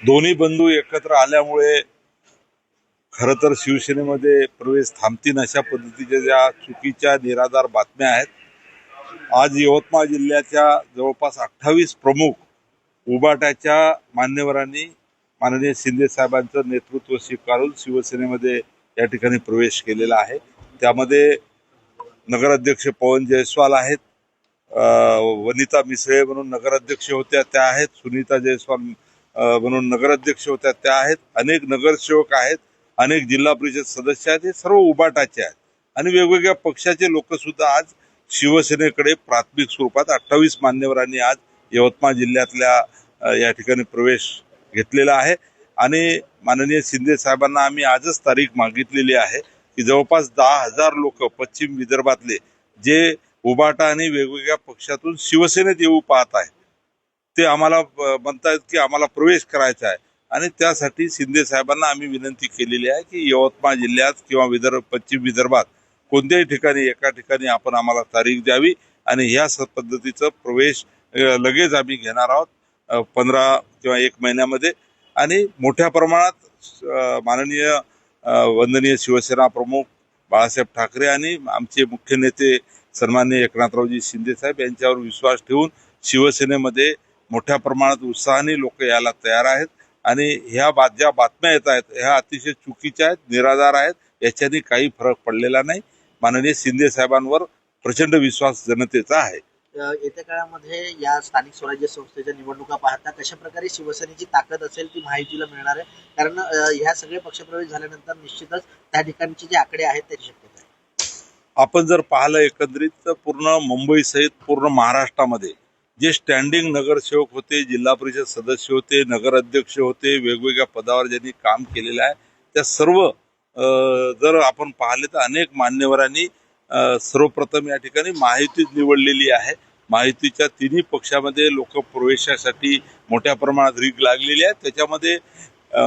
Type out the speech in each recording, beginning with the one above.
दोन्ही बंधू एकत्र आल्यामुळे खरं तर शिवसेनेमध्ये प्रवेश थांबतील अशा पद्धतीच्या ज्या चुकीच्या निराधार बातम्या आहेत. आज यवतमाळ जिल्ह्याच्या जवळपास 28 प्रमुख उबाटाच्या मान्यवरांनी माननीय शिंदे साहेबांचं नेतृत्व स्वीकारून शिवसेनेमध्ये या ठिकाणी प्रवेश केलेला आहे. त्यामध्ये नगराध्यक्ष पवन जयस्वाल आहेत, वनिता मिसळे म्हणून नगराध्यक्ष होत्या त्या आहेत, सुनीता जयस्वाल म्हणून नगराध्यक्ष होत्या त्या आहेत, अनेक नगरसेवक आहेत, अनेक जिल्हा परिषद सदस्य आहेत. हे सर्व उबाटाचे आहेत आणि वेगवेगळ्या पक्षाचे लोक सुद्धा आज शिवसेनेकडे प्राथमिक स्वरूपात 28 मान्यवरांनी आज यवतमाळ जिल्ह्यातल्या या ठिकाणी प्रवेश घेतलेला आहे. आणि माननीय शिंदे साहेबांना आम्ही आजच तारीख मागितलेली आहे की जवळपास 10,000 लोक पश्चिम विदर्भातले जे उबाटा आणि वेगवेगळ्या पक्षातून शिवसेनेत येऊ पाहत आहेत ते आम्हाला म्हणतायत की आम्हाला प्रवेश करायचा आहे. आणि त्यासाठी शिंदे साहेबांना आम्ही विनंती केलेली आहे की यवतमाळ जिल्ह्यात किंवा पश्चिम विदर्भात कोणत्याही ठिकाणी एका ठिकाणी आपण आम्हाला तारीख द्यावी आणि ह्या पद्धतीचं प्रवेश लगेच आम्ही घेणार आहोत 15 किंवा 1 महिन्यामध्ये. आणि मोठ्या प्रमाणात माननीय वंदनीय शिवसेना प्रमुख बाळासाहेब ठाकरे आणि आमचे मुख्य नेते सन्माननीय एकनाथरावजी शिंदे साहेब यांच्यावर विश्वास ठेवून शिवसेनेमध्ये मोठ्या प्रमाणात उत्साहाने लोक यायला तयार आहेत. आणि ह्या ज्या बातम्या येत आहेत ह्या अतिशय चुकीच्या आहेत, निराधार आहेत, याच्याने काही फरक पडलेला नाही. माननीय शिंदे साहेबांवर प्रचंड विश्वास जनतेचा आहे. येत्या काळामध्ये या स्थानिक स्वराज्य संस्थेच्या निवडणुका पाहता कशा प्रकारे शिवसेनेची ताकद असेल ती माहितीला मिळणार आहे, कारण ह्या सगळे पक्षप्रवेश झाल्यानंतर निश्चितच त्या ठिकाणचे जे आकडे आहेत त्याची शक्यता आहे. आपण जर पाहिलं एकंदरीत तर पूर्ण मुंबई सहित पूर्ण महाराष्ट्रामध्ये जे स्टँडिंग नगरसेवक होते, जिल्हा परिषद सदस्य होते, नगराध्यक्ष होते, वेगवेगळ्या पदावर ज्यांनी काम केलेलं आहे त्या सर्व जर आपण पाहिले तर अनेक मान्यवरांनी सर्वप्रथम या ठिकाणी महायुतीच निवडलेली आहे. महायुतीच्या तिन्ही पक्षामध्ये लोक प्रवेशासाठी मोठ्या प्रमाणात रीग लागलेली आहे. त्याच्यामध्ये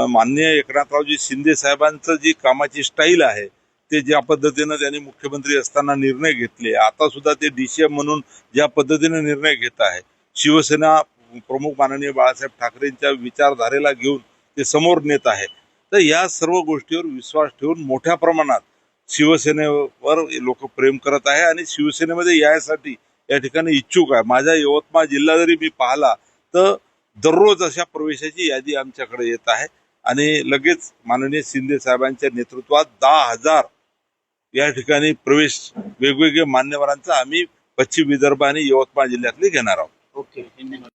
माननीय एकनाथरावजी शिंदे साहेबांचं जी कामाची स्टाईल आहे ते ज्या पद्धतीनं त्यांनी मुख्यमंत्री असताना निर्णय घेतले, आता सुद्धा ते DCM म्हणून ज्या पद्धतीने निर्णय घेत आहे, शिवसेना प्रमुख माननीय बाळासाहेब ठाकरेंच्या विचारधारेला घेऊन ते समोर नेत आहे. तर या सर्व गोष्टीवर विश्वास ठेवून मोठ्या प्रमाणात शिवसेनेवर लोक प्रेम करत आहे आणि शिवसेनेमध्ये यासाठी या ठिकाणी इच्छुक आहे. माझा यवतमाळ जिल्हा जरी मी पाहिला तर दररोज अशा प्रवेशाची यादी आमच्याकडे येत आहे आणि लगेच माननीय शिंदे साहेबांच्या नेतृत्वात 10,000 या ठिकाणी प्रवेश वेगवेगळ्या मान्यवरांचा आम्ही पश्चिम विदर्भ आणि यवतमाळ जिल्ह्यातले घेणार आहोत. ओके.